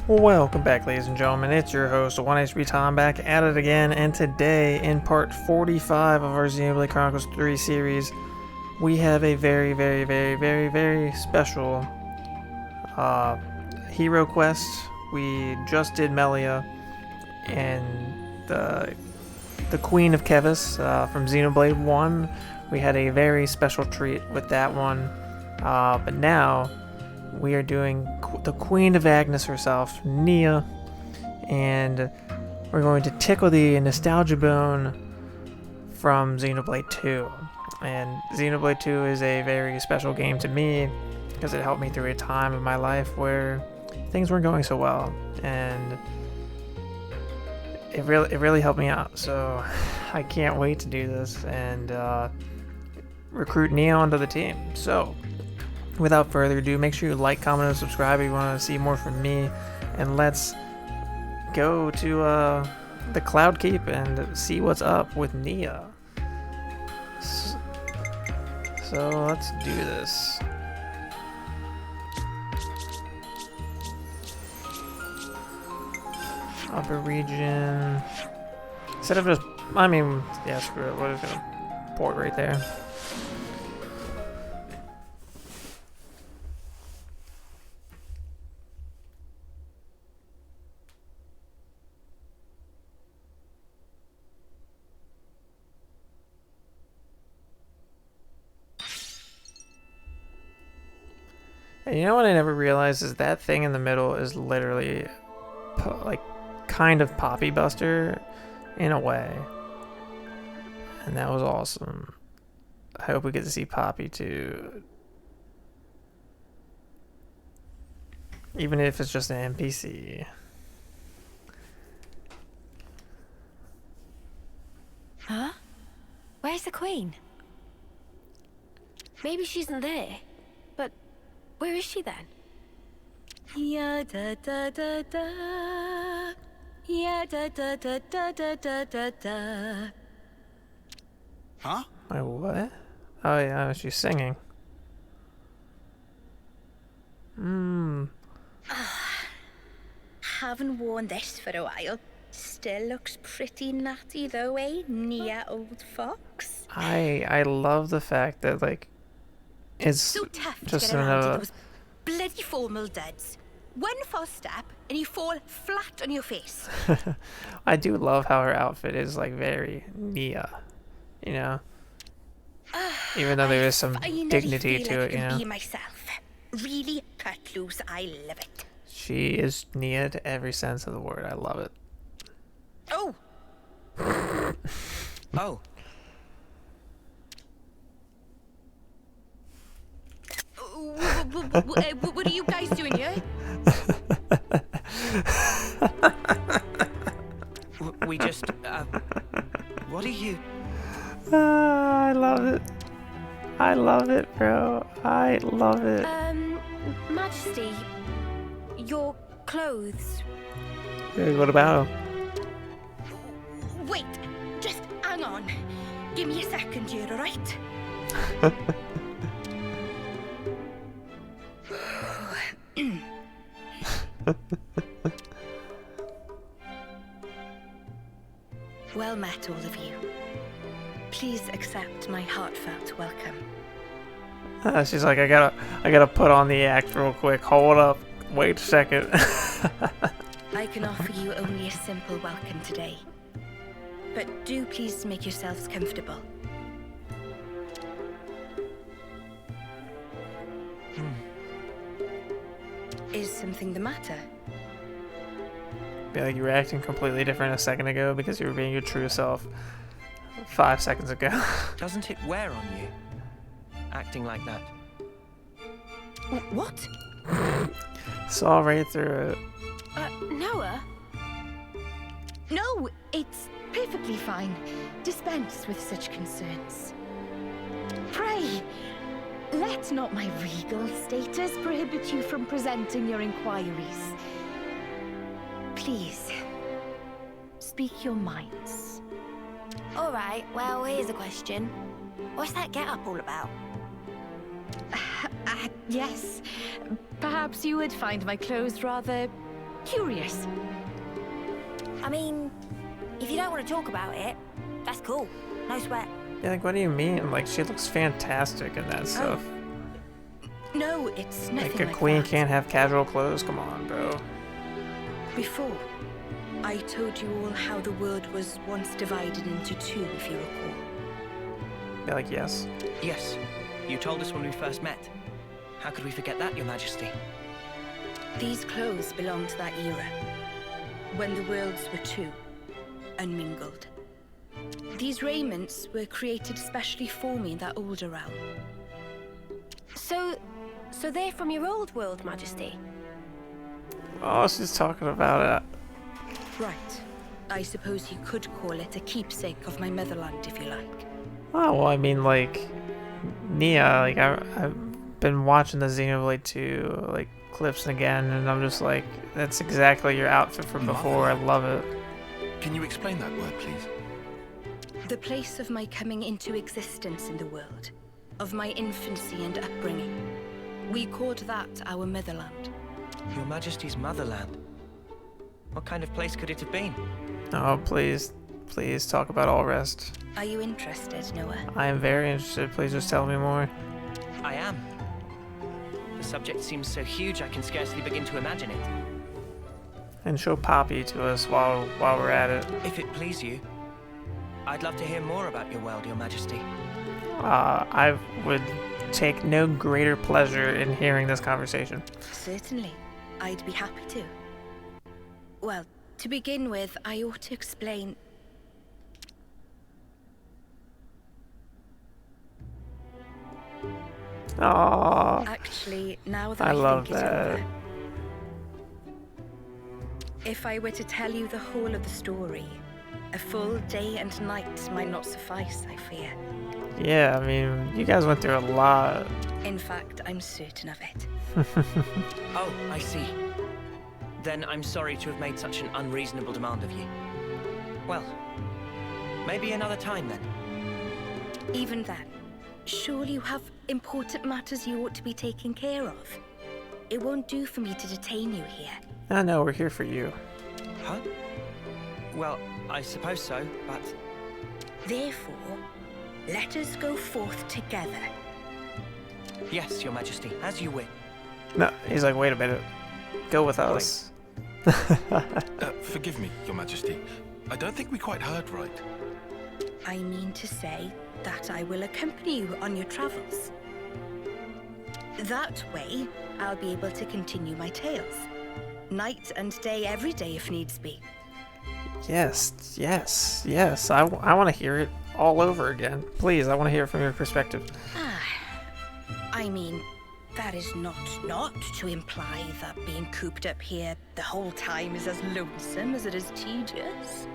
Welcome back, ladies and gentlemen. It's your host, OneHpTom, back at it again, and today, in part 45 of our Xenoblade Chronicles 3 series, we have a very special hero quest. We just did Melia, and the Queen of Agnus from Xenoblade 1. We had a very special treat with that one, but now we are doing the Queen of Agnus herself, NIA, and we're going to tickle the nostalgia bone from Xenoblade 2. And Xenoblade 2 is a very special game to me because it helped me through a time in my life where things weren't going so well, and it really helped me out. So I can't wait to do this and recruit NIA onto the team. So without further ado, make sure you like, comment, and subscribe if you want to see more from me. And let's go to the Cloud Keep and see what's up with NIA. So let's do this. Upper region. Instead of just, yeah, screw it. We're just gonna port right there. And you know what I never realized is that thing in the middle is literally like kind of Poppy Buster in a way. And that was awesome. I hope we get to see Poppy too. Even if it's just an NPC. Huh? Where's the Queen? Maybe she isn't there. But where is she then? Ya da da da da. Ya da da da da da da da da. Huh? Wait, what? Oh yeah, she's singing. Haven't worn this for a while. Still looks pretty natty though, eh? Nia, old fox. I love the fact that like it's So tough to just get around to another. those bloody formal duds. One false step and you fall flat on your face. I do love how her outfit is like very Nia, you know. Even though there is some dignity to it, you know. Be myself. Really cut loose. I love it. She is Nia to every sense of the word. I love it. Oh, Oh. what are you guys doing here? We just, what are you? I love it. I love it, bro. I love it. Majesty, your clothes. Hey, what about him? Wait, just hang on. Give me a second here, alright? Well met, all of you. Please accept my heartfelt welcome. She's like, I gotta put on the act real quick. Hold up. Wait a second. I can offer you only a simple welcome today. But do please make yourselves comfortable. Is something the matter? Be like you were acting completely different a second ago because you were being your true self 5 seconds ago. Doesn't it wear on you? Acting like that. What? Saw right through it. Noah? No, it's perfectly fine. Dispense with such concerns. Pray, let not my regal status prohibit you from presenting your inquiries. Please, speak your minds. Alright, well, here's a question. What's that get-up all about? Yes. Perhaps you would find my clothes rather curious. I mean, if you don't want to talk about it, that's cool. No sweat. Yeah, like, what do you mean? Like, she looks fantastic in that stuff. No, it's nothing Like, like a queen that. can't have casual clothes. Come on, bro. Before, I told you all how the world was once divided into two, if you recall. Yeah, like, yes. Yes, you told us when we first met. How could we forget that, Your Majesty? These clothes belong to that era, when the worlds were two, unmingled. These raiments were created specially for me in that older realm. So they're from your old world, Majesty? Oh, she's talking about it. Right. I suppose you could call it a keepsake of my motherland, if you like. Oh, well, I mean, like, Nia, like, I've been watching the Xenoblade 2, like, clips again, and I'm just like, that's exactly your outfit from before. I love it. Can you explain that word, please? The place of my coming into existence in the world, of my infancy and upbringing. We called that our motherland. Your Majesty's motherland? What kind of place could it have been? Oh, please, please talk about all rest. Are you interested, Noah? I am very interested. Please just tell me more. I am. The subject seems so huge I can scarcely begin to imagine it. And show Poppy to us while we're at it. If it please you, I'd love to hear more about your world, Your Majesty. I would take no greater pleasure in hearing this conversation. Certainly. I'd be happy to. Well, to begin with, I ought to explain... Aww. Actually, now that I I love think it that. over... If I were to tell you the whole of the story, a full day and night might not suffice, I fear. Yeah, I mean, you guys went through a lot. In fact, I'm certain of it. Oh, I see. Then I'm sorry to have made such an unreasonable demand of you. Well, maybe another time then. Even then, surely you have important matters you ought to be taking care of. It won't do for me to detain you here. No, we're here for you. Huh? Well, I suppose so, but... Therefore, let us go forth together. Yes, Your Majesty, as you wish. No, he's like, wait a minute. Go with us. Forgive me, Your Majesty. I don't think we quite heard right. I mean to say that I will accompany you on your travels. That way, I'll be able to continue my tales. Night and day, every day if needs be. Yes. I want to hear it all over again. Please, I want to hear it from your perspective. I mean, that is not to imply that being cooped up here the whole time is as lonesome as it is tedious.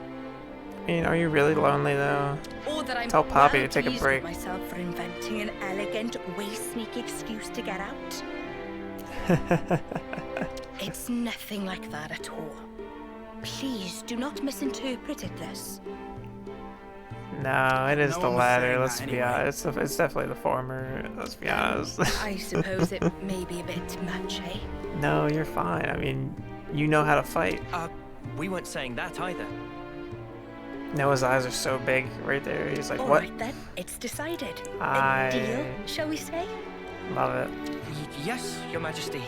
I mean, are you really lonely, though? Or that I'm Tell Poppy well to take a pleased break. with myself for inventing an elegant, way-sneaky excuse to get out. It's nothing like that at all. Please do not misinterpret it this. No, it is No the one was latter. saying Let's that be anyway. honest. It's definitely the former. Let's be honest. I suppose it may be a bit much, eh? No, you're fine. I mean, you know how to fight. We weren't saying that either. Noah's eyes are so big right there. He's like, All what? right then, it's decided. I- A deal, shall we say? Love it. Yes, Your Majesty.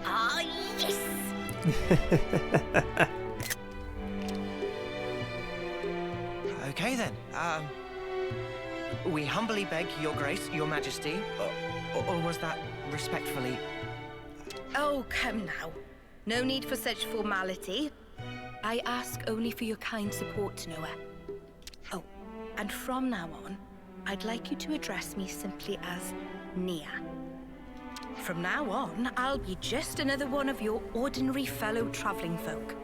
Ah, yes! Okay then. We humbly beg Your Grace, Your Majesty, or was that respectfully? Oh, come now. No need for such formality. I ask only for your kind support, Noah. Oh, and from now on, I'd like you to address me simply as Nia. From now on, I'll be just another one of your ordinary fellow traveling folk.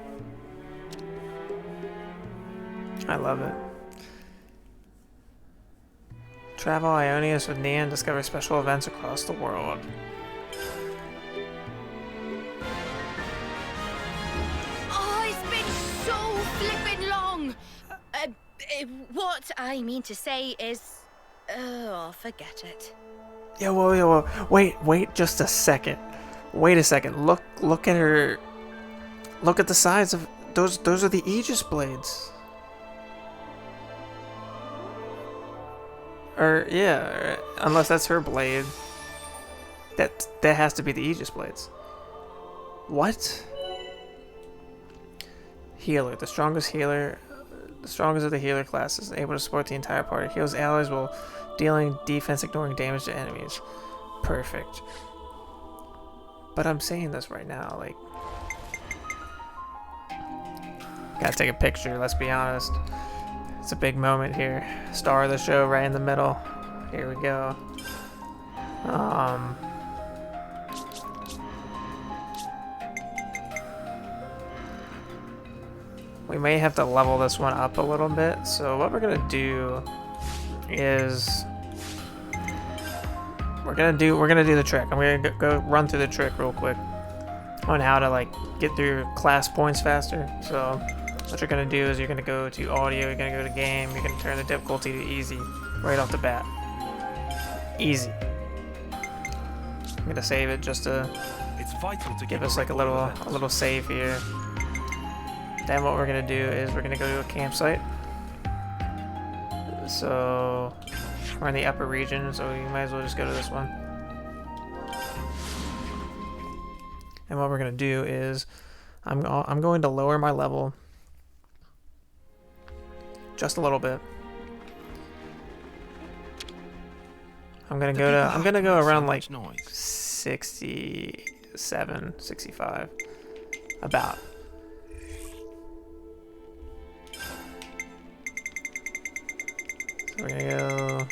I love it. Travel Ionius with Nia and discover special events across the world. Oh, it's been so flippin' long! What I mean to say is... Oh, forget it. Yo, whoa. Wait just a second. Wait a second. Look at her. Look at the size of those. Those are the Aegis blades. Or yeah, unless that's her blade. That has to be the Aegis blades. What? Healer, the strongest of the healer classes, able to support the entire party. Heals allies while dealing defense, ignoring damage to enemies. Perfect. But I'm saying this right now, like, gotta take a picture. Let's be honest. It's a big moment here. Star of the show, right in the middle. Here we go. We may have to level this one up a little bit. So what we're gonna do is we're gonna do the trick. I'm gonna go run through the trick real quick on how to like get through your class points faster. So what you're gonna do is you're gonna go to audio, you're gonna go to game, you're gonna turn the difficulty to easy right off the bat. Easy. I'm gonna save it just to give us like a little save here. Then what we're gonna do is we're gonna go to a campsite. So we're in the upper region, so you might as well just go to this one. And what we're gonna do is I'm going to lower my level just a little bit. I'm gonna go around like 67, 65, about. We're gonna go.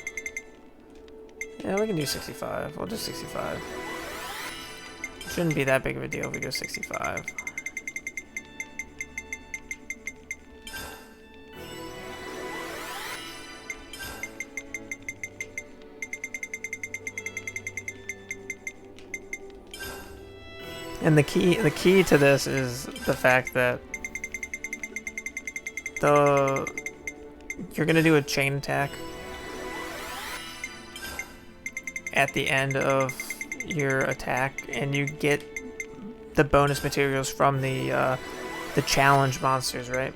Yeah, we can do 65. We'll do 65. It shouldn't be that big of a deal if we go 65. And the key to this is the fact that you're gonna do a chain attack at the end of your attack, and you get the bonus materials from the challenge monsters, right?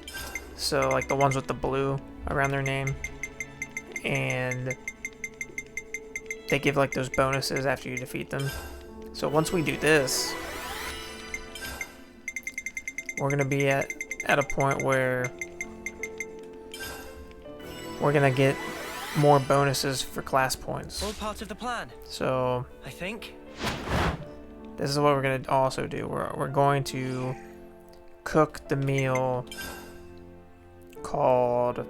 So like the ones with the blue around their name, and they give like those bonuses after you defeat them. So once we do this, we're gonna be at a point where we're gonna get more bonuses for class points. All part of the plan. So I think this is what we're gonna also do. We're going to cook the meal called,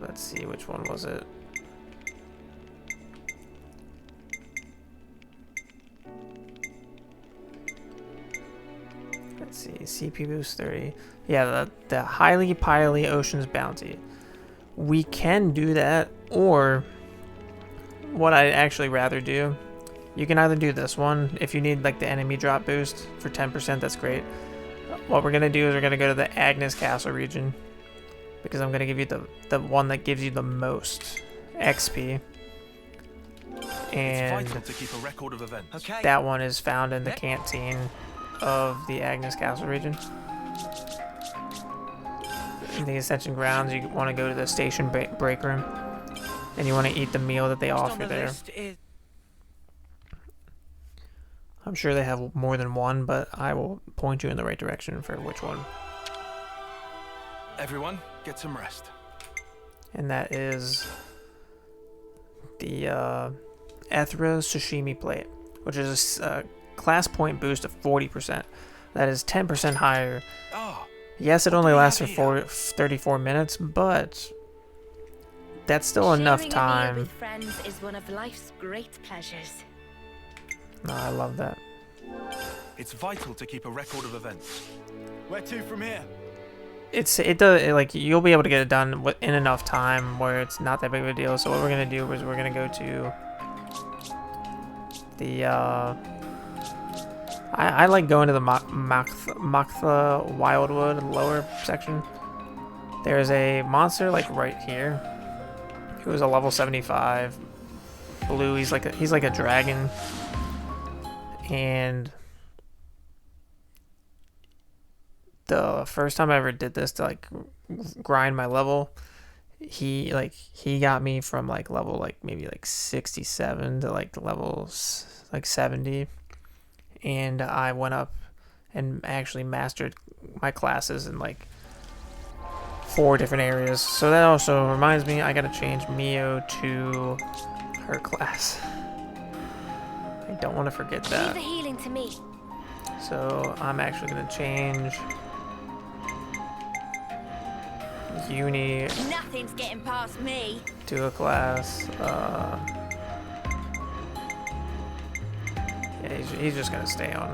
let's see, which one was it? Let's see, CP boost 30. Yeah, the highly pily Ocean's Bounty. We can do that, or what I'd actually rather do, you can either do this one if you need like the enemy drop boost for 10%. That's great. What we're gonna do is we're gonna go to the Agnus Castle region, because I'm gonna give you the one that gives you the most XP, and to keep a record of events. okay. that one is found in the canteen of the Agnus Castle region. In the Ascension grounds, you want to go to the station break room, and you want to eat the meal that they Next on offer the there. list is- I'm sure they have more than one, but I will point you in the right direction for which one. Everyone, get some rest. And that is the Ethra Sashimi Plate, which is a class point boost of 40%. That is 10% higher. Ah, Yes, it only do we lasts have for 34 minutes, but that's still enough Sharing a meal time. with friends is one of life's great pleasures. No, I love that. it's vital to keep a record of events. Where to from here? Like you'll be able to get it done in enough time where it's not that big of a deal. So what we're gonna do is we're gonna go to the I like going to the Maktha Wildwood lower section. There's a monster like right here who is a level 75 blue. He's like a dragon. And the first time I ever did this to like grind my level, he got me from like level like maybe like 67 to like levels like 70, and I went up and actually mastered my classes in like 4 different areas. So that also reminds me, I gotta change Mio to her class. I don't want to forget Leave that. the healing to me. So I'm actually gonna change Uni Nothing's getting past me. to a class. Yeah, he's just gonna stay on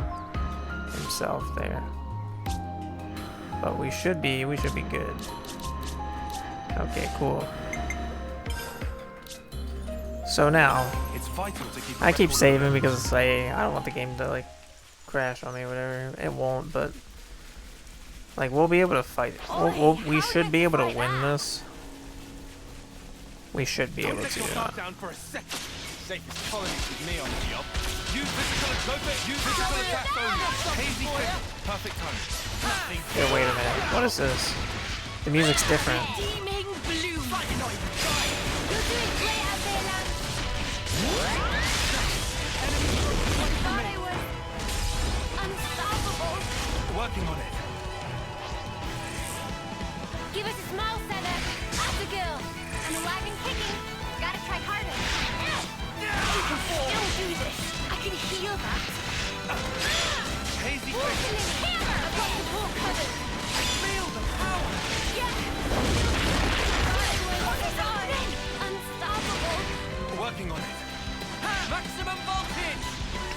himself there. But we should be good. Okay, cool. So now It's vital to keep a I keep record of saving events. because I don't want the game to like crash on me or whatever. It won't, but like we'll be able to fight. We should be able to win this. We should be Don't able let your to. guard down for a second. Safest colonies with me on the job. Use physical attacks only. Hazy pin. Perfect time. Nothing. Hey, wait a minute. What is this? The music's different. Steaming blue. You're doing great out there, lad. Thought I was unstoppable. Working on it. Give us a small setup. That's a girl. And a wagon kicking. Gotta try harder. You can still do this. I can heal that. Hazy pin. Fortune hammer. I've got the whole covered. Feel the power. Yeah. What is on? Unstoppable. Working on it. Maximum voltage.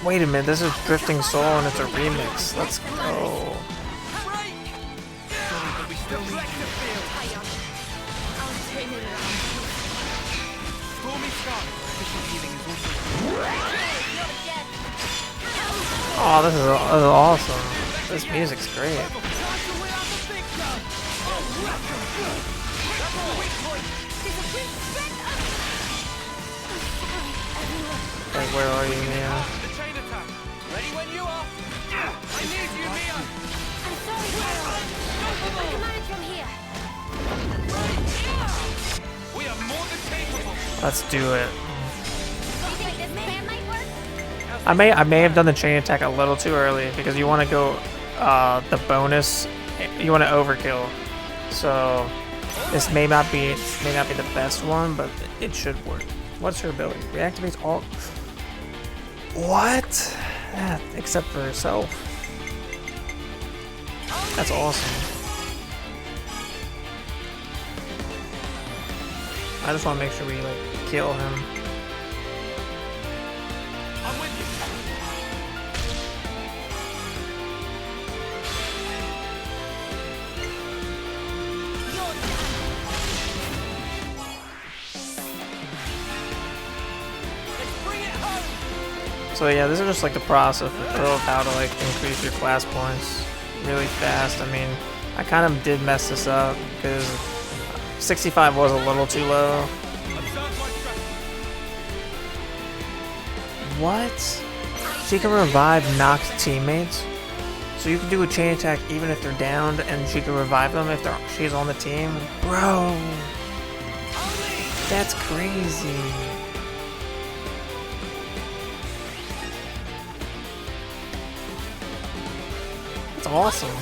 Wait a minute. This is Drifting Soul and it's a remix. Let's go. Sorry, but we still need you. I'll turn it around. Stormy Sky. Official healing is also. You're dead. Oh, this is awesome. This music's great. Like, where are you, Mia? The chain attack. Ready when you are. I need you, Mia. I'm sorry, Carol. I can manage from here. We are more than capable. Let's do it. You think this plan might work? I may have done the chain attack a little too early because you want to go the bonus. You want to overkill. So this may not be the best one, but it should work. What's her ability? Reactivates all. What? Yeah, except for herself. That's awesome. I just want to make sure we like kill him. I'm with you. So yeah, this is just like the process of how to like increase your class points really fast. I mean, I kind of did mess this up because 65 was a little too low. What? She can revive knocked teammates? So you can do a chain attack even if they're downed and she can revive them if she's on the team? Bro! That's crazy. That's awesome.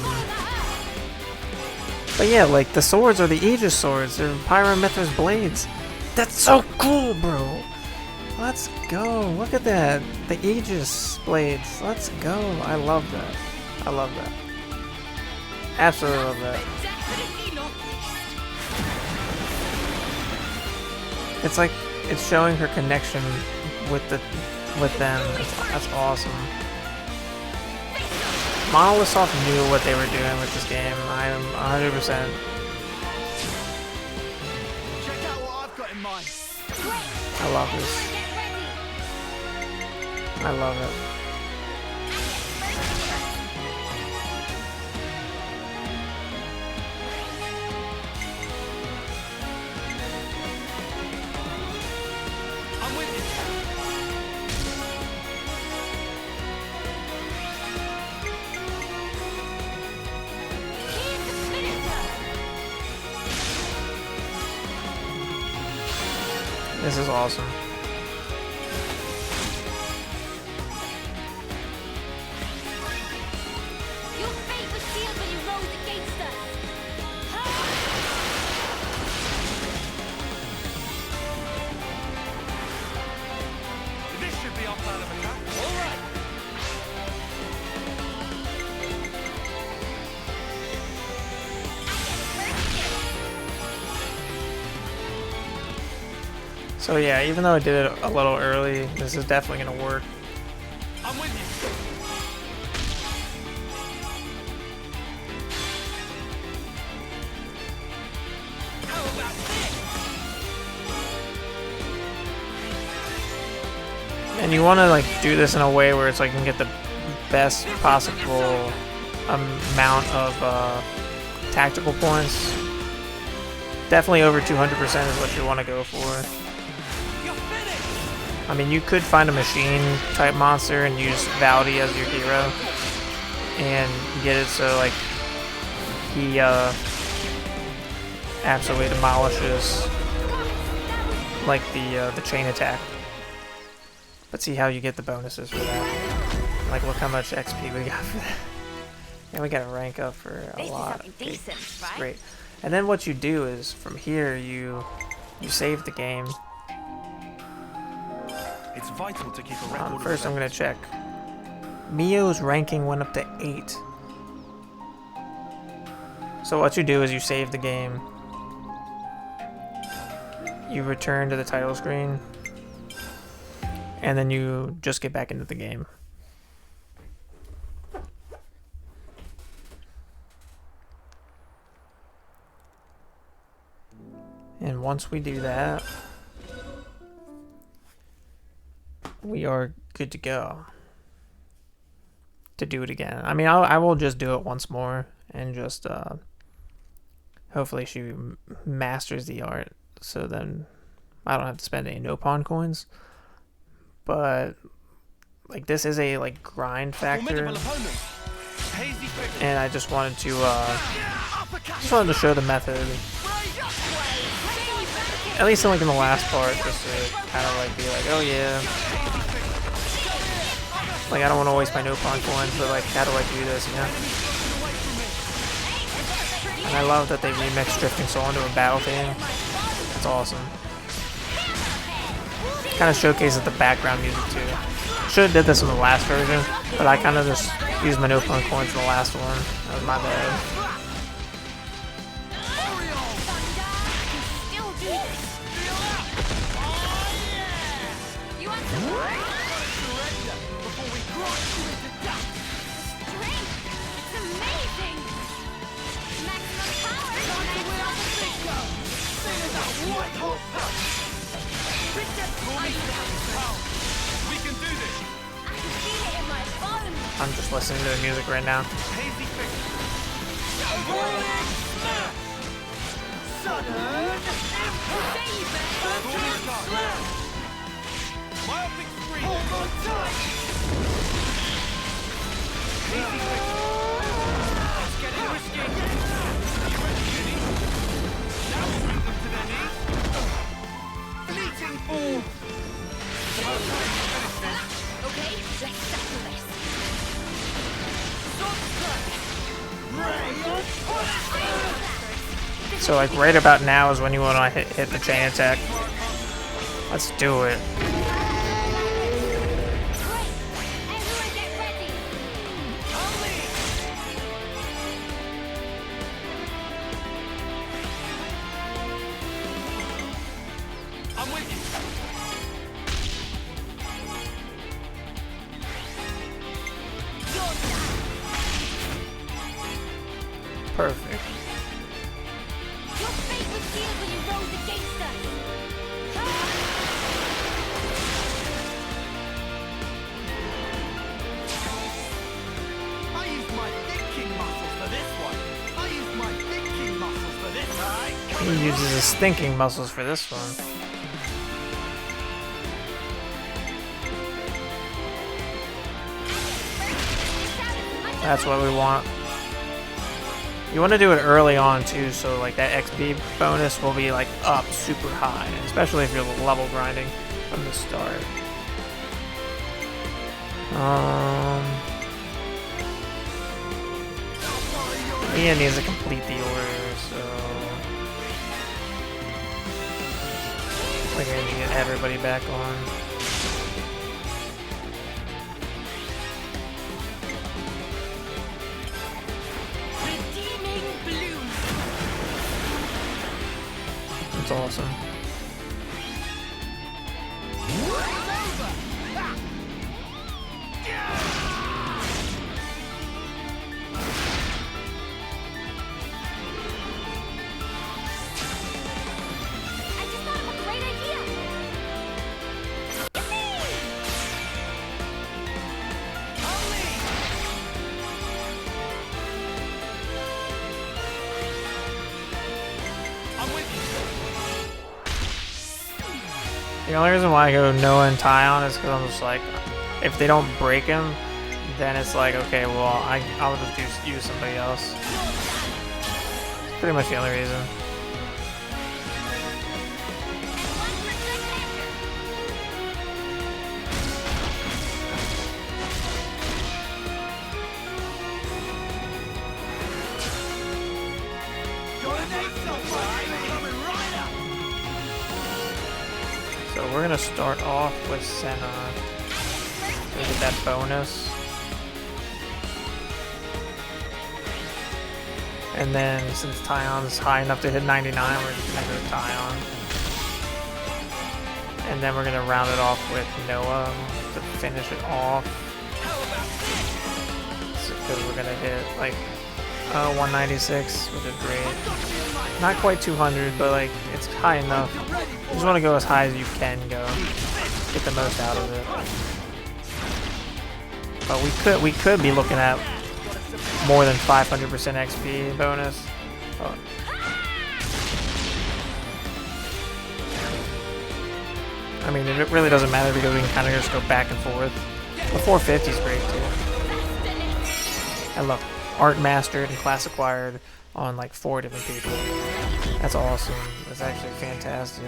But yeah, like the swords are the Aegis swords. They're Pyramithra's blades. That's so cool, bro. Let's go. Look at that. The Aegis blades. Let's go. I love that. I love that. Absolutely love that. It's like it's showing her connection with them. That's awesome. Monolith Soft knew what they were doing with this game. I am 100%. Check out what I've got in mind. I love this. I love it. I'm with you. This is awesome. Your fate was sealed when you rose against us. This should be our plan of attack. All right. So yeah, even though I did it a little early, this is definitely gonna work. I'm with you. How about this? And you want to like do this in a way where it's like you can get the best possible amount of tactical points. Definitely over 200% is what you want to go for. You're finished. I mean, you could find a machine type monster and use Valdi as your hero and get it so like he absolutely demolishes like the chain attack. But see how you get the bonuses for that. Like look how much XP we got for that. And we got to rank up for a lot. Okay, decent, it's right? great. And then what you do is from here you save the game. It's vital to keep a record of First I'm gonna events. check. Mio's ranking went up to 8. So what you do is you save the game. You return to the title screen. And then you just get back into the game. And once we do that, we are good to go to do it again. I mean, I will just do it once more and just hopefully she masters the art, so then I don't have to spend any no-pawn coins. But like this is a like grind factor, Formidable opponent. Hazy figure. and I just wanted to show the method. At least like in the last part, just to kind of like be like, oh yeah. Like I don't want to waste my no-pawn coins, but like how do I do this, you know? And I love that they remixed Drifting Soul into a battle theme. That's awesome. Kind of showcases the background music too. Should have did this in the last version, but I kind of just used my no-pawn coins in the last one. That was my bad. You want some more? Strength! It's amazing! Maximum power! We can do this. I can feel it in my bones! I'm just listening to the music right now. Hazy figure. Myopic screen. Hazy figure. It's getting risky. You ready, Ginny? Now we'll bring them to their knees. Fleeting ball. Okay, let's settle this. So like right about now is when you want to hit the chain attack. Let's do it. Great! Everyone get ready! I'm with you. Perfect. Your fate was sealed when you rose against us! I used my thinking muscles for this one. I used my thinking muscles for this. He uses his thinking muscles for this one. That's what we want. You want to do it early on too, so like that XP bonus will be like up super high, especially if you're level grinding from the start. Nia needs to complete the order, so we're gonna get everybody back on. That's awesome. The only reason why I go Noah and Tyon is because I'm just like, if they don't break him, then it's like, okay, well, I'll just use somebody else. It's pretty much the only reason. So we're gonna start off with Senna. We get that bonus. And then since Tyon's high enough to hit 99, we're just gonna go Tyon. And then we're gonna round it off with Noah to finish it off. Because we're gonna hit like 196, which is great. Not quite 200, but like it's high enough. You just want to go as high as you can go. Get the most out of it. But we could be looking at more than 500% XP bonus. Oh. I mean, it really doesn't matter because we can kind of just go back and forth. The 450 is great too. I love Art Mastered and Class Acquired on like 4 different people. That's awesome. That's actually fantastic.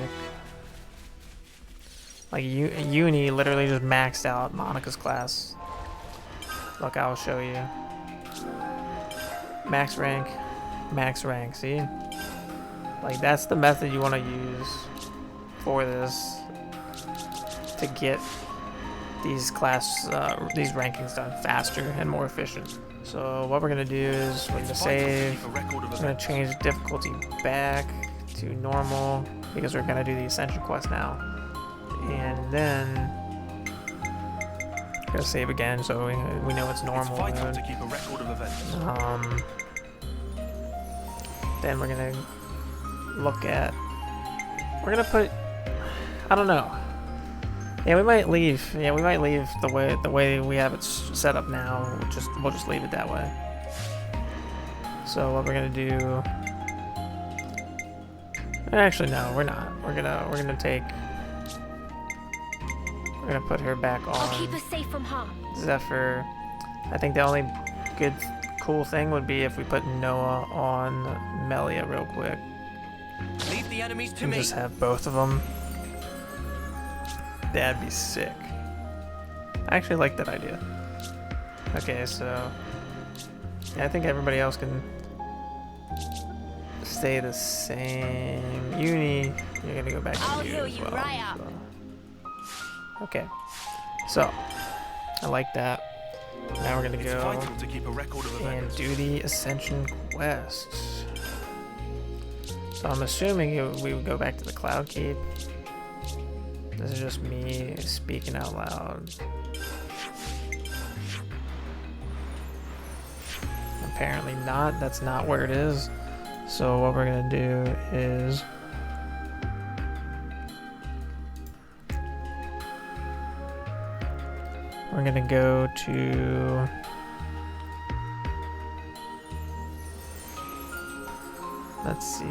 Like Uni literally just maxed out Monica's class. Look, I'll show you. Max rank, see? Like that's the method you want to use for this to get these these rankings done faster and more efficient. So what we're gonna do is we're gonna save. We're gonna change the difficulty back to normal because we're gonna do the Ascension quest now, and then we're gonna save again so we know it's normal mode. To keep a record of events. Then we're gonna look at. We're gonna put. I don't know. Yeah, we might leave. Yeah, we might leave the way we have it set up now. We'll just leave it that way. So what we're gonna do? Actually, no, we're not. We're gonna put her back on. I'll keep us safe from harm. Zephyr. I think the only cool thing would be if we put Noah on Melia real quick. Leave the enemies to And me. just have both of them. That'd be sick. I actually like that idea. Okay, so yeah, I think everybody else can stay the same. Uni, you're gonna go back to I'll you heal as you well. right up. So. Okay, so I like that. Now we're gonna It's go vital to keep a record of and events. do the Ascension quest. So I'm assuming we would go back to the Cloud Keep. This is just me speaking out loud. Apparently not. That's not where it is. So what we're gonna do is we're gonna go to let's see.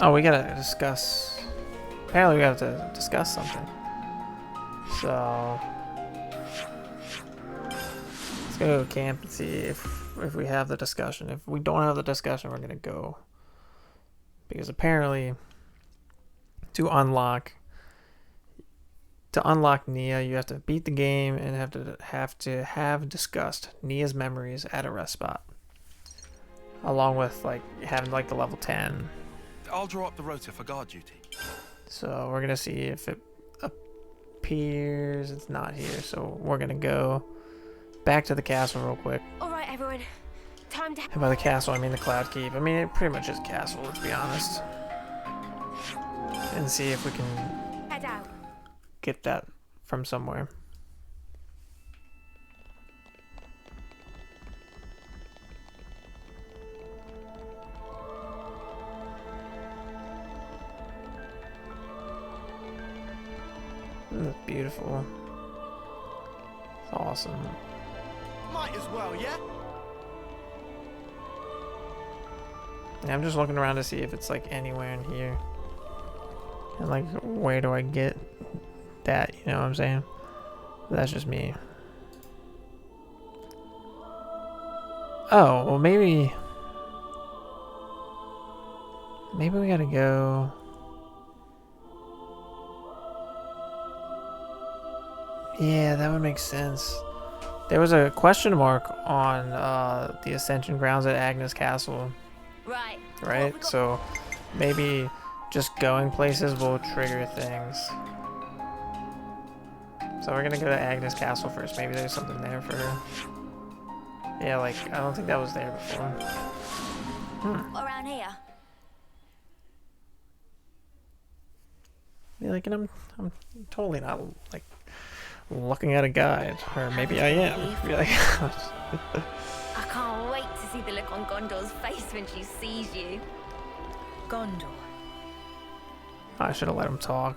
Oh, we gotta discuss. Apparently, we have to discuss something. So, go camp and see if we have the discussion. If we don't have the discussion, we're gonna go. Because apparently, to unlock Nia, you have to beat the game and have discussed Nia's memories at a rest spot, along with like having like the level 10. I'll draw up the rota for guard duty. So we're gonna see if it appears. It's not here, so we're gonna go back to the castle real quick. All right, everyone. Time to. And by the castle, I mean the Cloud Keep. I mean, it pretty much is a castle, let's be honest. And see if we can Head out. get that from somewhere. That's beautiful. It's awesome. Might as well, yeah? Yeah, I'm just looking around to see if it's like anywhere in here. And like, where do I get that? You know what I'm saying? That's just me. Oh, well maybe we gotta go. Yeah, that would make sense. There was a question mark on the Ascension grounds at Agnus Castle, Right. right? So maybe just going places will trigger things. So we're gonna go to Agnus Castle first. Maybe there's something there for her. Yeah, like, I don't think that was there before. Around here. Yeah, like, and I'm totally not, like, looking at a guide. Or maybe I am. Be like, I can't wait to see the look on Gondor's face when she sees you. Gondor. I should have let him talk.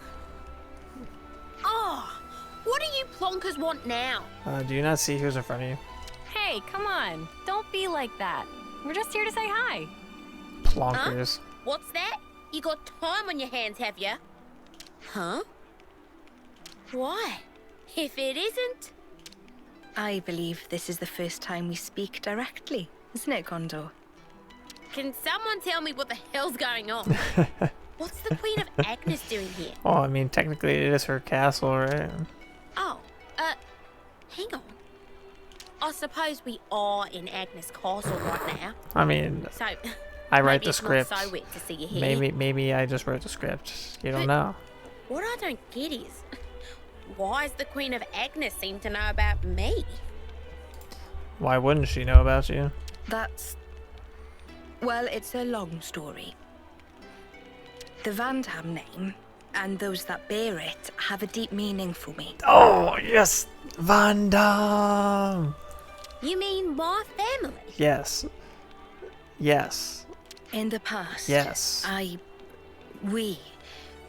Oh, what do you plonkers want now? Do you not see who's in front of you? Hey, come on. Don't be like that. We're just here to say hi. Plonkers. What's that? You got time on your hands, have you? Huh? Why? If it isn't... I believe this is the first time we speak directly, isn't it, Gondor? Can someone tell me what the hell's going on? What's the Queen of Agnus doing here? Well, I mean, technically it is her castle, right? Oh, hang on. I suppose we are in Agnus Castle right now. I mean, So, I write maybe the it's script. not so weird to see you here. Maybe I just wrote the script. You don't But- know. What I don't get is, why does the Queen of Agnus seem to know about me? Why wouldn't she know about you? That's... well, it's a long story. The Vandham name, and those that bear it, have a deep meaning for me. Oh, yes! Van Damme! You mean my family? Yes. Yes. In the past, Yes. we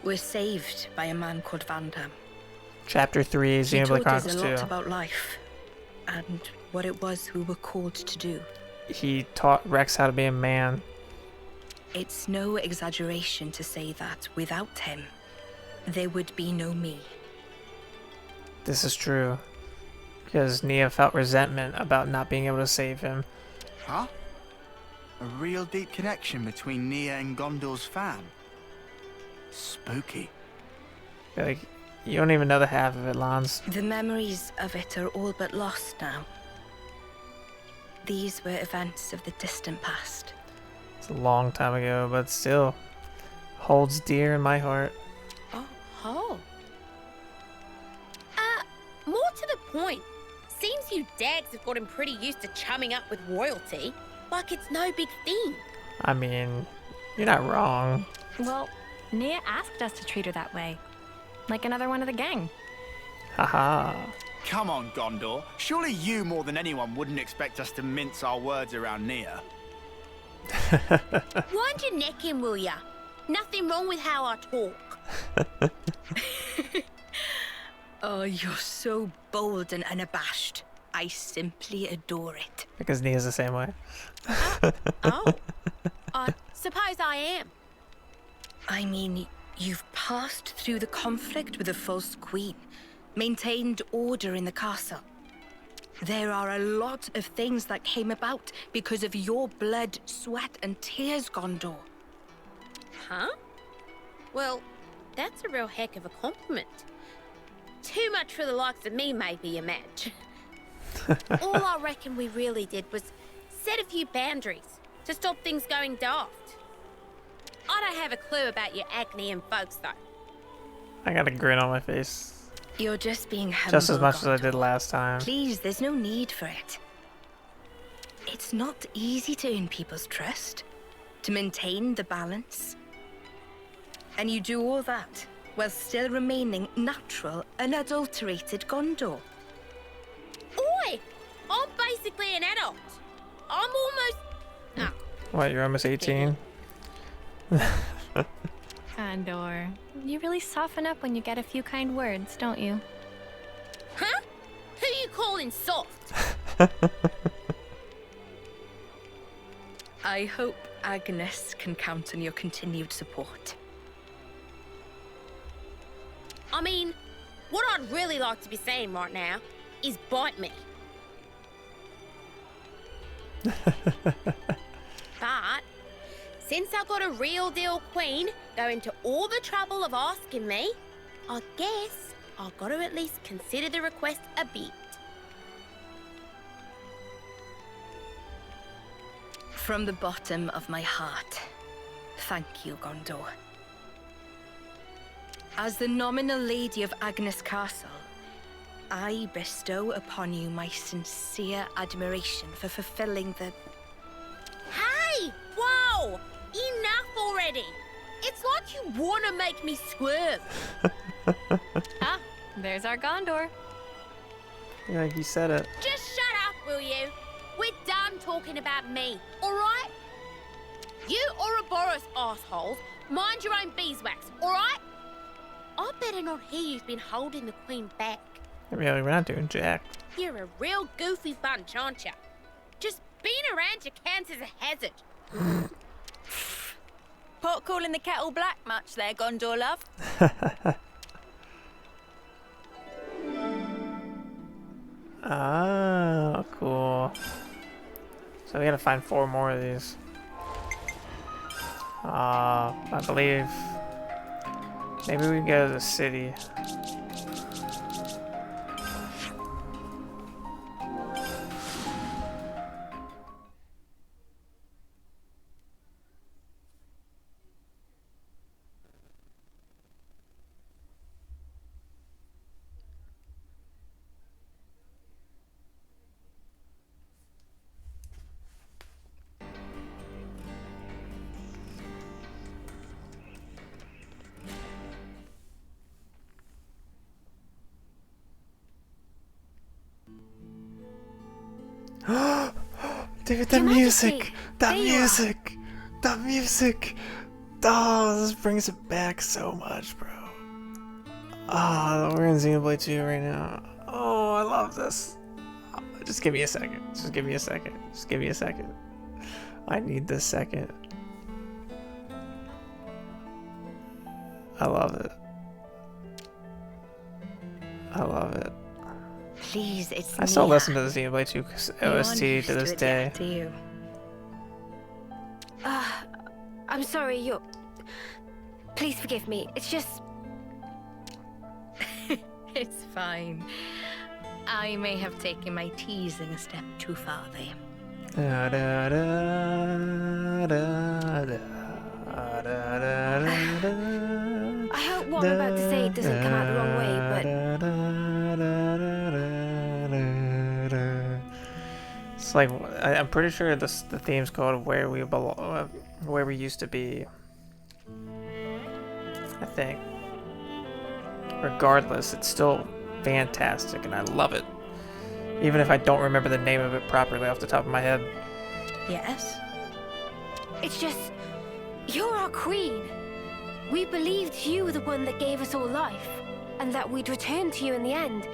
were saved by a man called Vandham. Chapter 3, He Xenoblade taught us Chronicles a lot 2. about life, and what it was we were called to do. He taught Rex how to be a man. It's no exaggeration to say that without him, there would be no me. This is true. Because Nia felt resentment about not being able to save him. Huh? A real deep connection between Nia and Gondor's fam. Spooky. Like, you don't even know the half of it, Lance. The memories of it are all but lost now. These were events of the distant past. It's a long time ago, but still holds dear in my heart. Oh. More to the point, seems you dags have gotten pretty used to chumming up with royalty, like it's no big thing. I mean, you're not wrong. Well, Nia asked us to treat her that way. Like another one of the gang. Haha. Come on, Gondor. Surely you more than anyone wouldn't expect us to mince our words around Nia. Wind your neck in, will ya? Nothing wrong with how I talk. Oh, you're so bold and unabashed. I simply adore it. Because Nia's the same way. Oh. I suppose I am. I mean, you've passed through the conflict with the false queen, maintained order in the castle. There are a lot of things that came about because of your blood, sweat, and tears, Gondor. Huh? Well, that's a real heck of a compliment. Too much for the likes of me, maybe, you match. All I reckon we really did was set a few boundaries to stop things going daft. I don't have a clue about your Agnian folks, though. I got a grin on my face. You're just being humble, Just as much as I Gondor. did last time. Please, there's no need for it. It's not easy to earn people's trust, to maintain the balance. And you do all that while still remaining natural, unadulterated Gondor. Oi! I'm basically an adult. I'm almost... Oh, What, you're almost 18? Condor, you really soften up when you get a few kind words, don't you? huh? Who you calling soft? I hope Agnes can count on your continued support. I mean, what I'd really like to be saying right now is bite me. But since I got a real deal queen going to all the trouble of asking me, I guess I've got to at least consider the request a bit. From the bottom of my heart, thank you, Gondor. As the nominal lady of Agnus Castle, I bestow upon you my sincere admiration for fulfilling the... Hey! Whoa! Enough already! It's like you want to make me squirm. Ah, there's our Gondor. Yeah, like you said it. Just shut up, will you? We're done talking about me, alright? You Ouroboros assholes, mind your own beeswax, alright? I better not hear you've been holding the Queen back. Really, we're not doing jack. You're a real goofy bunch, aren't you? Just being around you counts as a hazard. Pot calling the kettle black much there, Gondor love? Oh, cool. So we gotta find 4 more of these. I believe maybe we can go to the city. Dude, the Your music! Majesty, The there you are. music! The music! Oh, this brings it back so much, bro. Oh, we're in Xenoblade 2 right now. Oh, I love this. Oh, just give me a second. Just give me a second. Just give me a second. I need this second. I love it. I love it. Please, it's I still Nia. listen to the Xenoblade 2 OST to this day. Do you? I'm sorry, you're... Please forgive me. It's just... It's fine. I may have taken my teasing a step too far there. Da, da, da, da, da, da, da, da. I hope what I'm about to say doesn't come out the wrong way, but... It's like, I'm pretty sure the theme's called Where We Belong, Where We Used to Be. I think. Regardless, it's still fantastic and I love it. Even if I don't remember the name of it properly off the top of my head. Yes? It's just... You're our queen. We believed you were the one that gave us all life, and that we'd return to you in the end.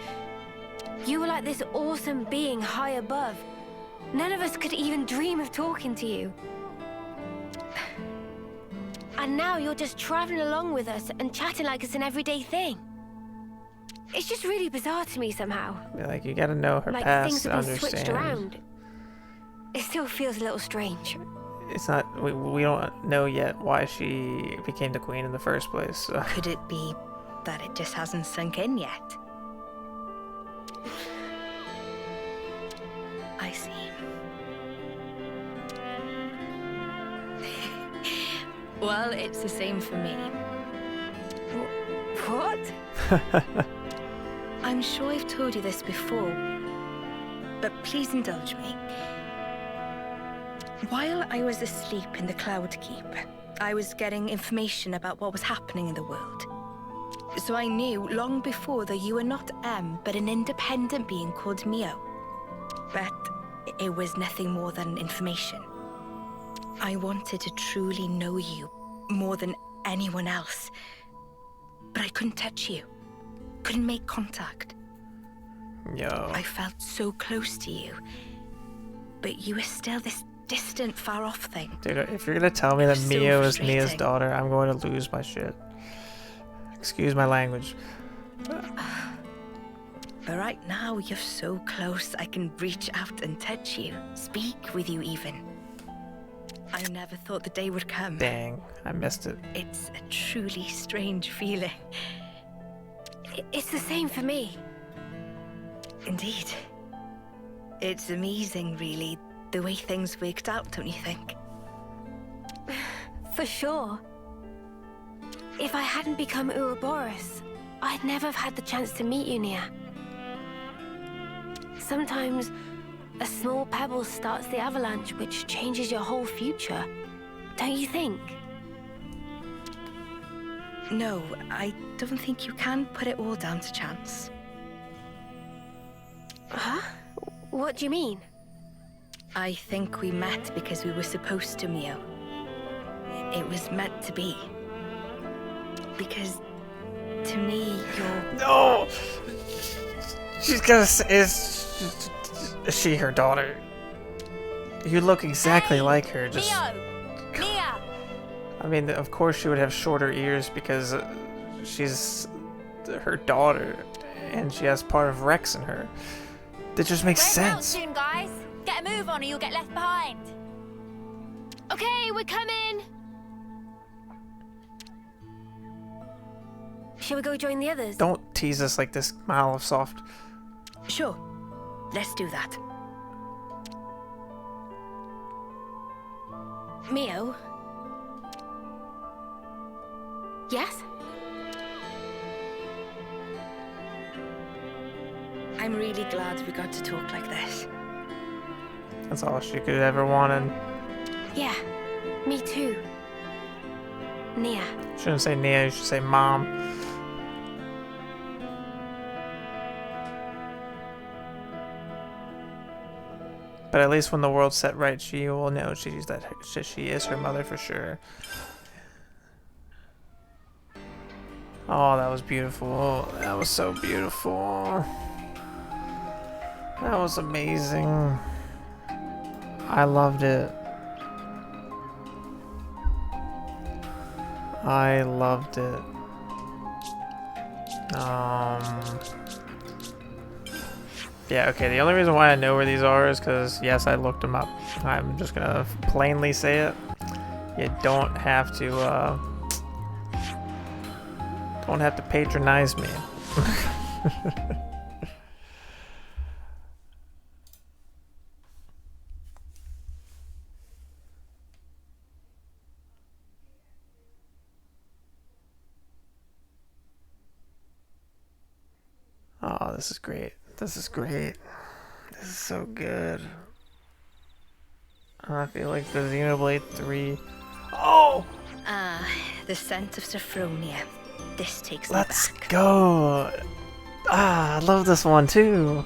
You were like this awesome being high above. None of us could even dream of talking to you. And now you're just traveling along with us and chatting like it's an everyday thing. It's just really bizarre to me somehow. Like, you gotta know her Like past things to have been switched understand. around. It still feels a little strange. It's not. We don't know yet why she became the queen in the first place. So. Could it be that it just hasn't sunk in yet? I see. Well, it's the same for me. What? I'm sure I've told you this before, but please indulge me. While I was asleep in the Cloud Keep, I was getting information about what was happening in the world. So I knew long before that you were not M, but an independent being called Mio. But it was nothing more than information. I wanted to truly know you more than anyone else. But I couldn't touch you. Couldn't make contact. Yo. I felt so close to you. But you were still this distant, far-off thing. Dude, if you're gonna tell me that So Mio is Nia's frustrating. daughter, I'm going to lose my shit. Excuse my language. But right now, you're so close, I can reach out and touch you. Speak with you, even. I never thought the day would come. Dang, I missed it. It's a truly strange feeling. It's the same for me. Indeed. It's amazing, really, the way things worked out, don't you think? For sure. If I hadn't become Ouroboros, I'd never have had the chance to meet you, Nia. Sometimes, a small pebble starts the avalanche, which changes your whole future. Don't you think? No, I don't think you can put it all down to chance. Huh? What do you mean? I think we met because we were supposed to, Mio. It was meant to be. Because, to me, you're... No! She's gonna say, is she her daughter? You look exactly like her, just... Mio! Mia! I mean, of course she would have shorter ears because she's her daughter, and she has part of Rex in her. That just makes We're out sense. soon, guys. Get a move on or you'll get left behind. Okay, we're coming! Shall we go join the others? Don't tease us like this, Mile of Soft. Sure, let's do that. Mio? Yes? I'm really glad we got to talk like this. That's all she could ever wanted. Yeah, me too. Nia. Shouldn't say Nia, you should say Mom. But at least when the world's set right, she will know she is her mother for sure. Oh, that was beautiful. That was so beautiful. That was amazing. I loved it. I loved it. Yeah, okay, the only reason why I know where these are is because, yes, I looked them up. I'm just gonna plainly say it. You don't have to patronize me. Oh, this is great. This is great. This is so good. I feel like the Xenoblade 3. Oh! Ah, the scent of Sophronia. This takes me Let's back. go! Ah, I love this one too.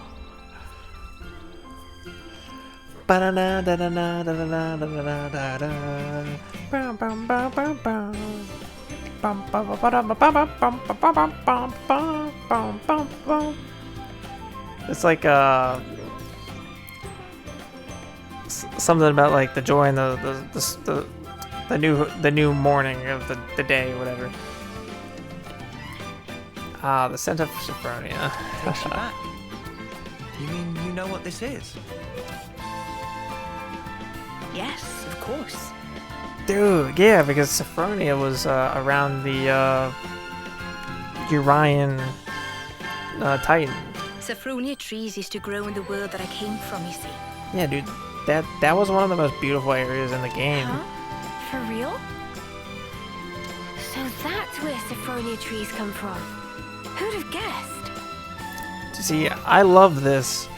It's like something about like the joy and the new morning of the day, whatever. Ah, the scent of Sophronia. Takes you back. You mean you know what this is? Yes, of course. Dude, yeah, because Sophronia was around the Urian Titan. Sophronia trees used to grow in the world that I came from, you see. Yeah, dude, that was one of the most beautiful areas in the game. Huh? For real? So that's where Sophronia trees come from. Who'd have guessed? See, I love this.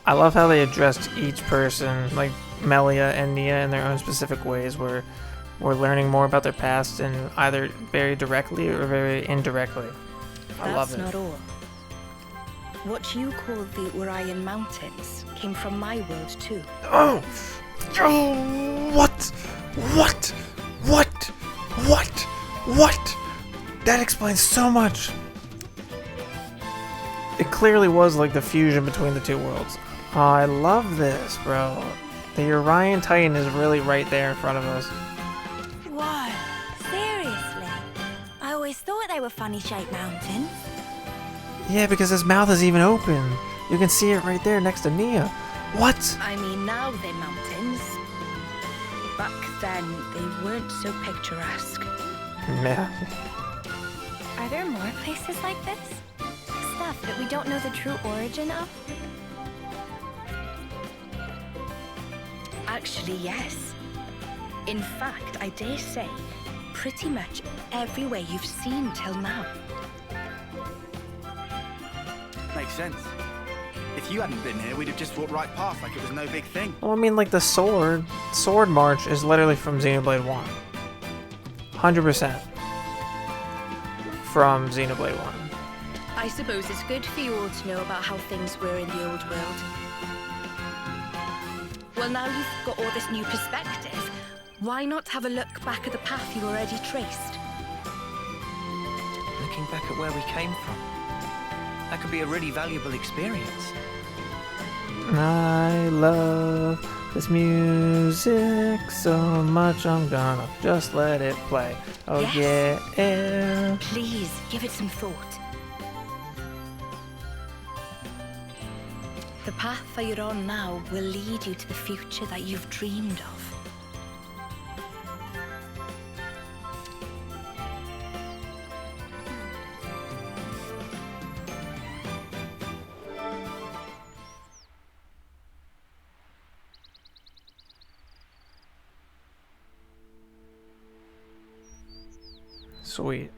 I love how they addressed each person, like Melia and Nia, in their own specific ways, where we're learning more about their past, and either very directly or very indirectly. I love it. That's not all. What you call the Urian Mountains came from my world too. Oh! Oh! What? That explains so much. It clearly was like the fusion between the two worlds. Oh, I love this, bro. The Urian Titan is really right there in front of us. Whoa, seriously? I always thought they were funny-shaped mountains. Yeah, because his mouth is even open. You can see it right there next to Nia. What? I mean, now they're mountains. Back then, they weren't so picturesque. Yeah. Are there more places like this? Stuff that we don't know the true origin of? Actually, yes. In fact, I dare say, pretty much everywhere you've seen till now. Makes sense. If you hadn't been here, we'd have just walked right past like it was no big thing. Well, I mean, like the sword march is literally from Xenoblade 1. 100% from Xenoblade 1. I suppose it's good for you all to know about how things were in the old world. Well, now you've got all this new perspective, why not have a look back at the path you already traced? Looking back at where we came from. That could be a really valuable experience. I love this music so much, I'm gonna just let it play. Oh Yes. yeah. Please, give it some thought. The path that you're on now will lead you to the future that you've dreamed of. Sweet.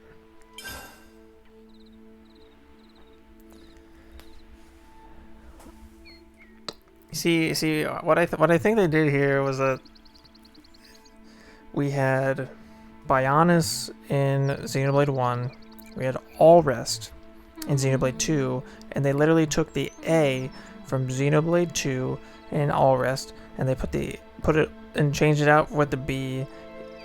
See what I think they did here was that we had Bionis in Xenoblade 1, we had All Rest in Xenoblade 2, and they literally took the A from Xenoblade 2 and All Rest, and they put it and changed it out with the B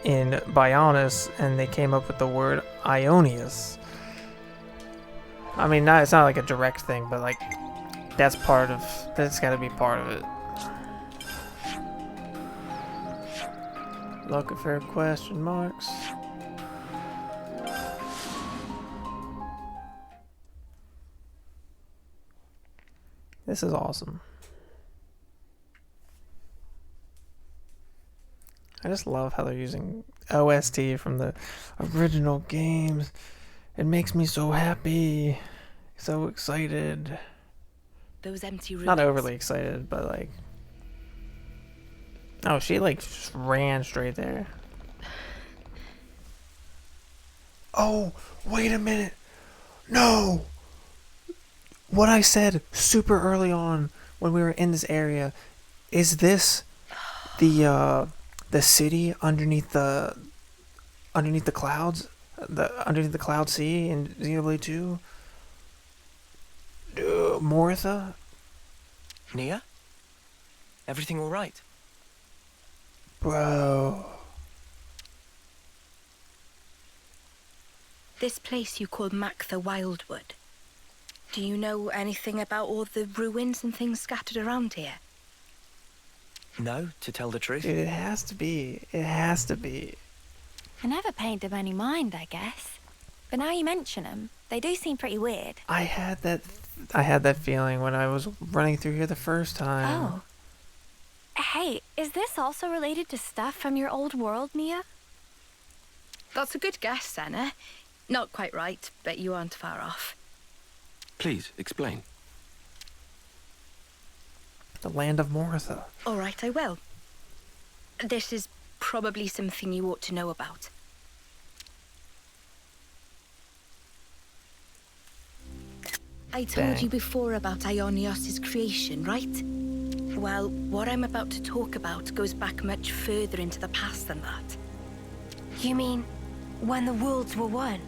in Bionis, and they came up with the word Ionius. I mean, it's not like a direct thing, but like that's got to be part of it. Looking for question marks. This is awesome. I just love how they're using OST from the original games. It makes me so happy, so excited. Those empty rooms. Not overly excited, but like... Oh, she like just ran straight there. Oh, wait a minute. No! What I said super early on when we were in this area, is this the city underneath the clouds? Underneath the Cloud Sea in Xenoblade 2? Mortha? Nia? Everything all right? Bro. This place you call Mactha Wildwood. Do you know anything about all the ruins and things scattered around here? No, to tell the truth. Dude, it has to be. It has to be. I never paid them any mind, I guess. But now you mention them, they do seem pretty weird. I had that feeling when I was running through here the first time. Oh. Hey, is this also related to stuff from your old world, Nia? That's a good guess, Senna. Not quite right, but you aren't far off. Please, explain. The land of Mortha. All right, I will. This is probably something you ought to know about. I told you before about Ionios' creation, right? Well, what I'm about to talk about goes back much further into the past than that. You mean when the worlds were one?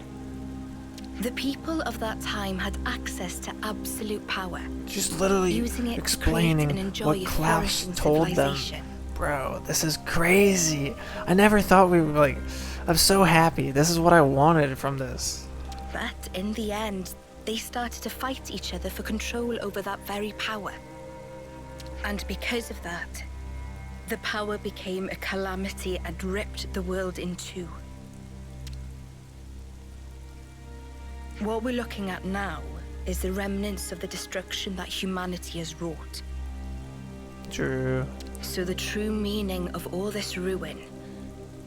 The people of that time had access to absolute power. Just literally using it explaining to create and enjoy what a Klaus flourishing told them. civilization. Bro, this is crazy. I never thought we were like... I'm so happy. This is what I wanted from this. But in the end, they started to fight each other for control over that very power. And because of that, the power became a calamity and ripped the world in two. What we're looking at now is the remnants of the destruction that humanity has wrought. True. So the true meaning of all this ruin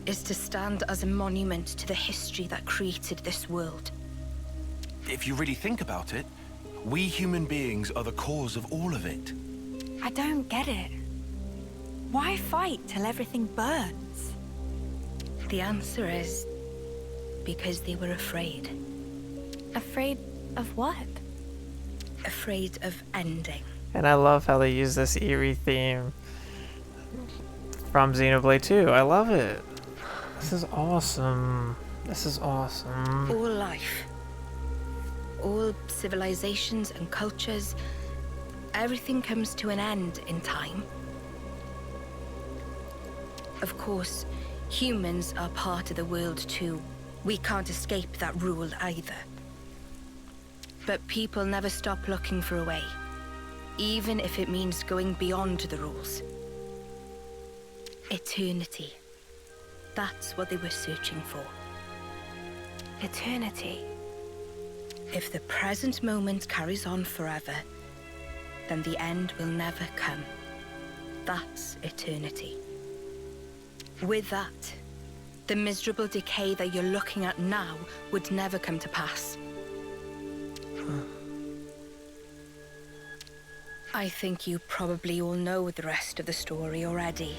is to stand as a monument to the history that created this world. If you really think about it, we human beings are the cause of all of it. I don't get it. Why fight till everything burns? The answer is because they were afraid. Afraid of what? Afraid of ending. And I love how they use this eerie theme from Xenoblade 2. I love it. This is awesome. This is awesome. All life, all civilizations and cultures, everything comes to an end in time. Of course, humans are part of the world too. We can't escape that rule either. But people never stop looking for a way, even if it means going beyond the rules. Eternity. That's what they were searching for. Eternity. If the present moment carries on forever, then the end will never come. That's eternity. With that, the miserable decay that you're looking at now would never come to pass. I think you probably all know the rest of the story already.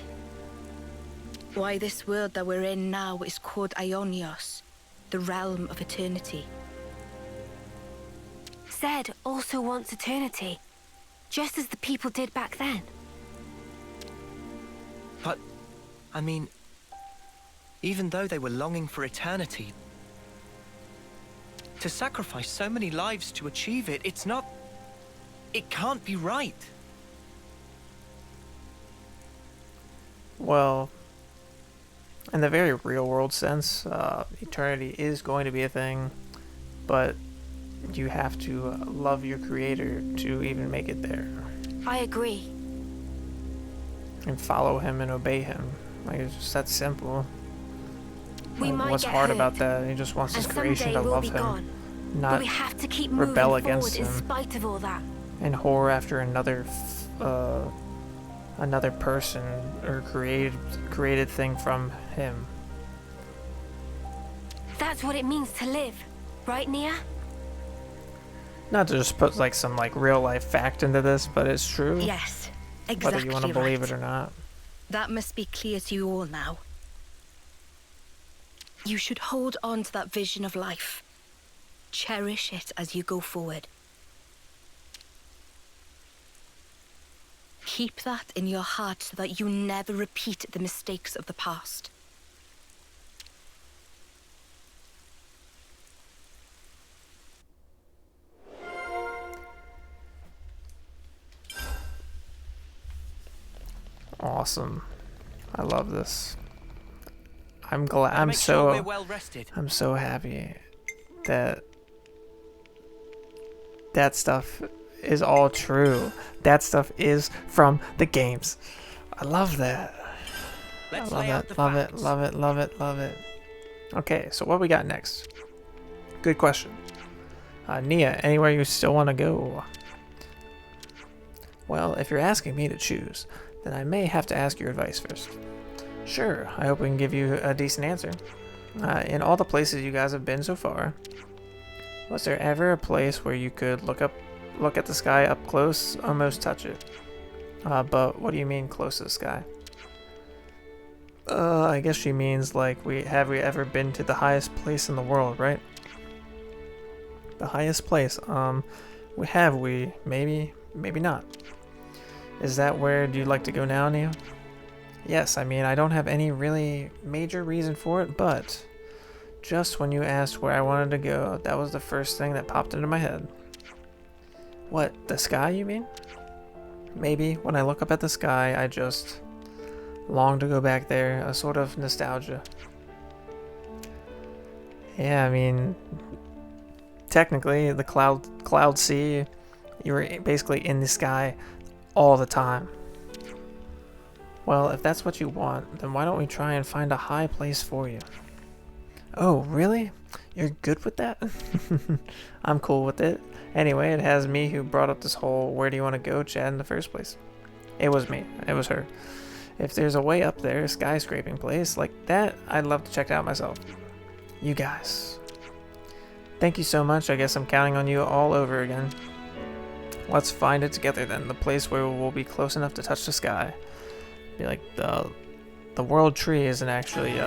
Why this world that we're in now is called Ionios, the realm of eternity. Zed also wants eternity, just as the people did back then. But, I mean, even though they were longing for eternity, to sacrifice so many lives to achieve it, it's not... It can't be right. Well, in the very real world sense, eternity is going to be a thing, but you have to love your creator to even make it there. I agree. And follow him and obey him. Like, it's just that simple. We Like, might what's get hurt hurt, about that? He just wants his and creation someday to we'll love be him, gone. But not we have to keep moving rebel forward against in him. spite of all that. and whore after another person or created thing from him. That's what it means to live, right, Nia? Not to just put like some like real life fact into this, but it's true. Yes, exactly. Whether you want to believe right. it or not. That must be clear to you all now. You should hold on to that vision of life. Cherish it as you go forward. Keep that in your heart so that you never repeat the mistakes of the past. Awesome. I love this. I'm glad. Gotta I'm make so. sure we're well rested. I'm so happy that that stuff is all true. That stuff is from the games. I love that. Let's I love lay out it. the Love facts. it. Love it. Love it. Love it. Okay, so what we got next? Good question. Nia, anywhere you still want to go? Well, if you're asking me to choose, then I may have to ask your advice first. Sure, I hope we can give you a decent answer. In all the places you guys have been so far, was there ever a place where you could look at the sky up close, almost touch it? But what do you mean close to the sky? I guess she means like have we ever been to the highest place in the world, right? The highest place. Maybe not. Is that where you'd like to go now, Neo? Yes, I mean, I don't have any really major reason for it, but just when you asked where I wanted to go, that was the first thing that popped into my head. What, the sky, you mean? Maybe when I look up at the sky, I just long to go back there, a sort of nostalgia. Yeah, I mean, technically, the cloud sea, you were basically in the sky all the time. Well, if that's what you want, then why don't we try and find a high place for you? Oh, really? You're good with that? I'm cool with it. Anyway, it has me who brought up this whole where do you want to go chat in the first place. It was me. It was her. If there's a way up there, a skyscraping place like that, I'd love to check it out myself. You guys. Thank you so much. I guess I'm counting on you all over again. Let's find it together then. The place where we'll be close enough to touch the sky. Be like the world tree isn't actually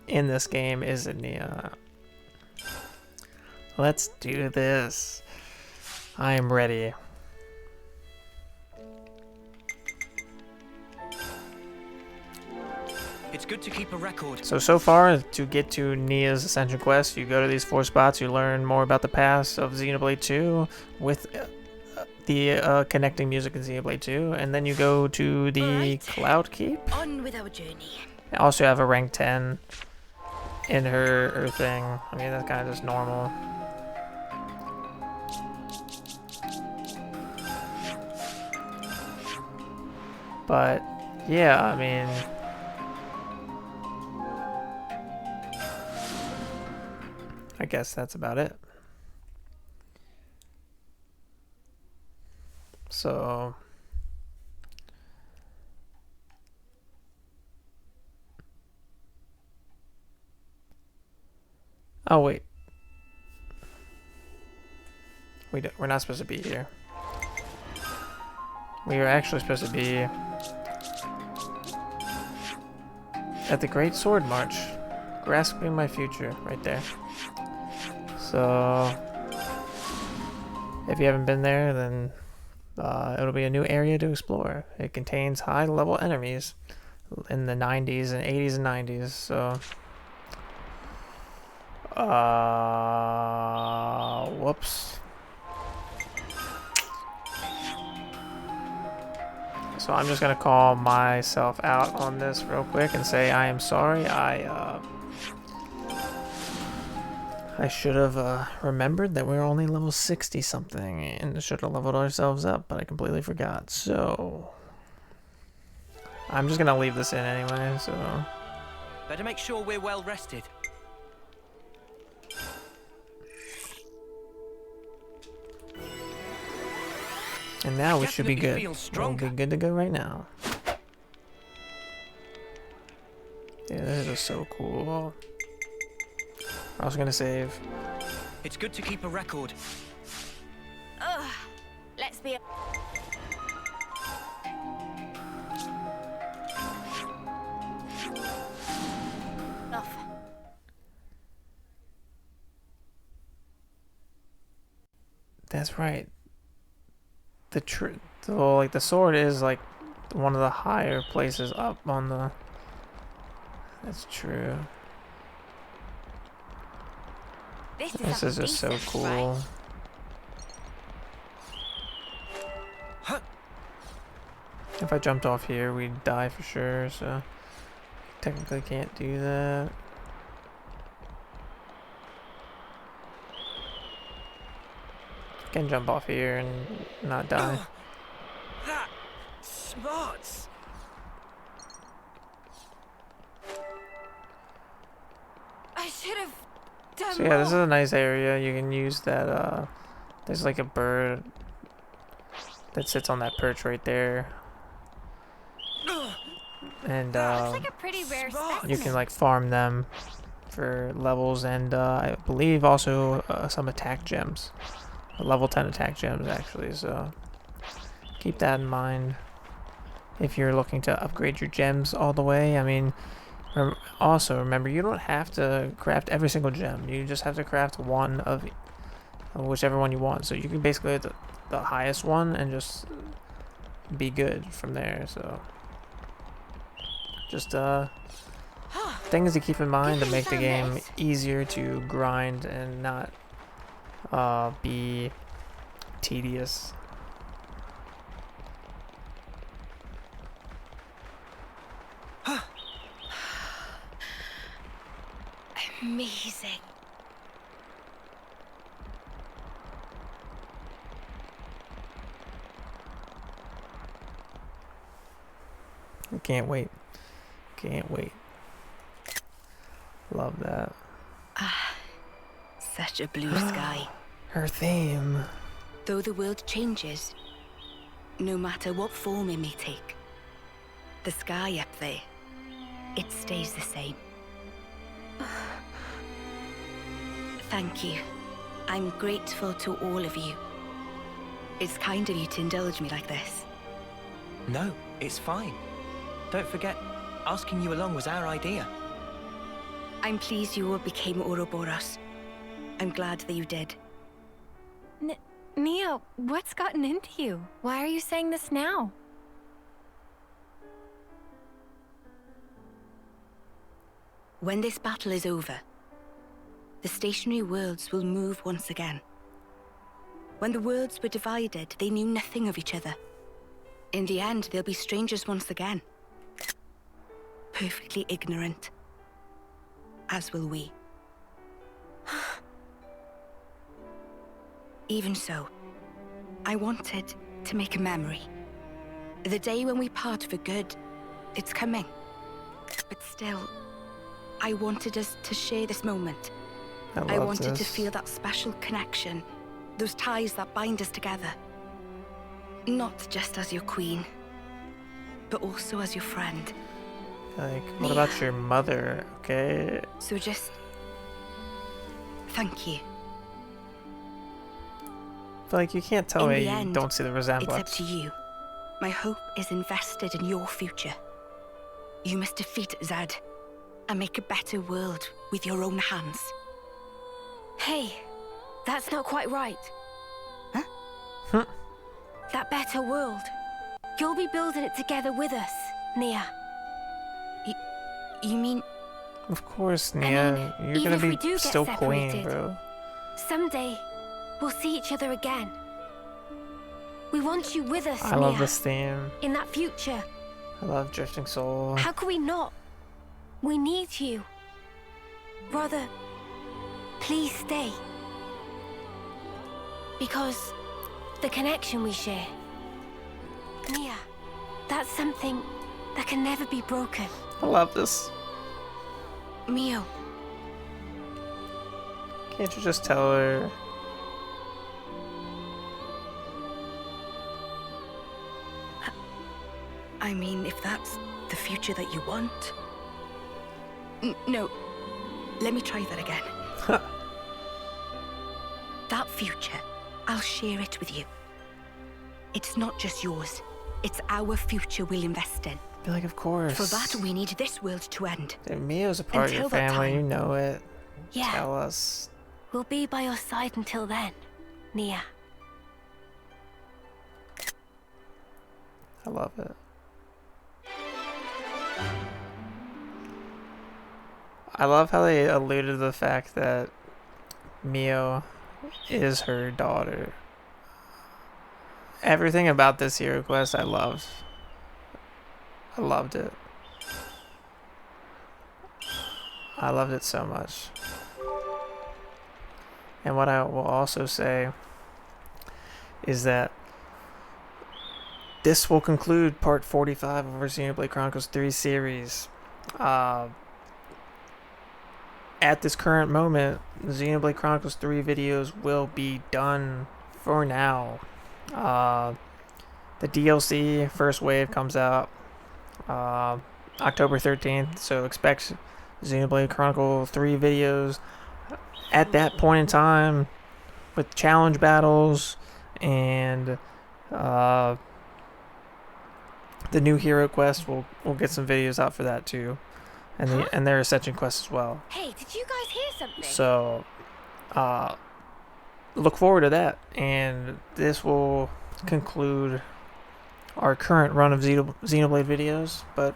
in this game, is it, Nia? Let's do this. I am ready. It's good to keep a record. So far, to get to Nia's Ascension quest, you go to these 4 spots, you learn more about the past of Xenoblade 2 with the connecting music in Xenoblade 2, and then you go to the Cloud Keep. On with our journey. I also have a rank 10 in her thing. I mean, that's kind of just normal. But, yeah, I mean, I guess that's about it. So, oh wait, we're not supposed to be here. We are actually supposed to be at the Great Sword March, grasping my future, right there. So, if you haven't been there, then it'll be a new area to explore. It contains high-level enemies in the 90s and 80s and 90s, so... whoops. So I'm just gonna call myself out on this real quick and say I am sorry. I should have remembered that we were only level 60 something and should have leveled ourselves up, but I completely forgot. So I'm just gonna leave this in anyway. So better make sure we're well rested. And now we should be good. We'll be good to go right now. Yeah, this is so cool. I was gonna save. It's good to keep a record. Ugh. Let's be. Off. That's right. Like the sword is like one of the higher places up on the. That's true. This is just so cool. Right? If I jumped off here, we'd die for sure, so technically can't do that. Can jump off here and not die. That smarts. I should have Done So yeah, this is more. a nice area. You can use that, there's like a bird that sits on that perch right there. And, Looks like a pretty rare specimen. you can like farm them for levels and, I believe also, some attack gems. Level 10 attack gems, actually, so keep that in mind if you're looking to upgrade your gems all the way. I mean, also remember, you don't have to craft every single gem. You just have to craft one of whichever one you want. So you can basically hit the highest one and just be good from there. So just things to keep in mind to make the game easier to grind and not be tedious. Amazing. I can't wait. Can't wait. Love that. Such a blue sky. Her theme. Though the world changes, no matter what form it may take, the sky up there, it stays the same. Thank you. I'm grateful to all of you. It's kind of you to indulge me like this. No, it's fine. Don't forget, asking you along was our idea. I'm pleased you all became Ouroboros. I'm glad that you did. Nia, what's gotten into you? Why are you saying this now? When this battle is over, the stationary worlds will move once again. When the worlds were divided, they knew nothing of each other. In the end, they'll be strangers once again. Perfectly ignorant. As will we. Even so, I wanted to make a memory. The day when we part for good, it's coming. But still, I wanted us to share this moment. I wanted to feel that special connection, those ties that bind us together. Not just as your queen, but also as your friend. Like, what about your mother, okay? So just... thank you. I feel like you can't tell me you don't see the resemblance. It's up to you. My hope is invested in your future. You must defeat Zed and make a better world with your own hands. Hey, that's not quite right. Huh? That better world. You'll be building it together with us, Nia. You mean... Of course, Nia. You're gonna be still queen, bro. Someday, we'll see each other again. We want you with us, I love this theme. In that future. I love Drifting Soul. How can we not? We need you. Brother, please stay. Because the connection we share, Nia, that's something that can never be broken. I love this. Mio. Can't you just tell her? I mean, if that's the future that you want... No, let me try that again. That future, I'll share it with you. It's not just yours. It's our future we'll invest in. Be like, of course. For that, we need this world to end. Dude, Mio's a part of your family, you know it. Yeah. Tell us. We'll be by your side until then, Nia. I love it. I love how they alluded to the fact that Mio is her daughter. Everything about this hero quest I loved. I loved it. I loved it so much. And what I will also say is that this will conclude part 45 of our Xenoblade Chronicles 3 series. at this current moment, Xenoblade Chronicles 3 videos will be done for now. The DLC first wave comes out October 13th, so expect Xenoblade Chronicle 3 videos at that point in time with challenge battles and the new hero quest. We'll get some videos out for that too, and their Ascension quest as well. Hey, did you guys hear something? So look forward to that, and this will conclude our current run of Xenoblade videos, but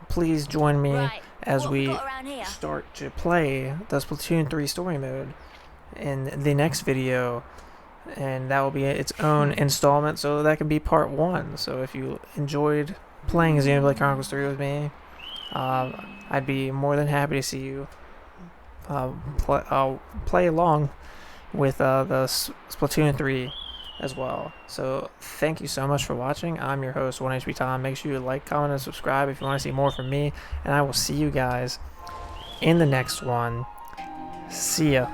please join me as we start to play the Splatoon 3 story mode in the next video, and that will be its own installment, so that can be part 1. So if you enjoyed playing Xenoblade Chronicles 3 with me, I'd be more than happy to see you play along with the Splatoon 3 as well. So thank you so much for watching. I'm your host, OneHpTom. Make sure you like, comment, and subscribe if you want to see more from me, and I will see you guys in the next one. See ya.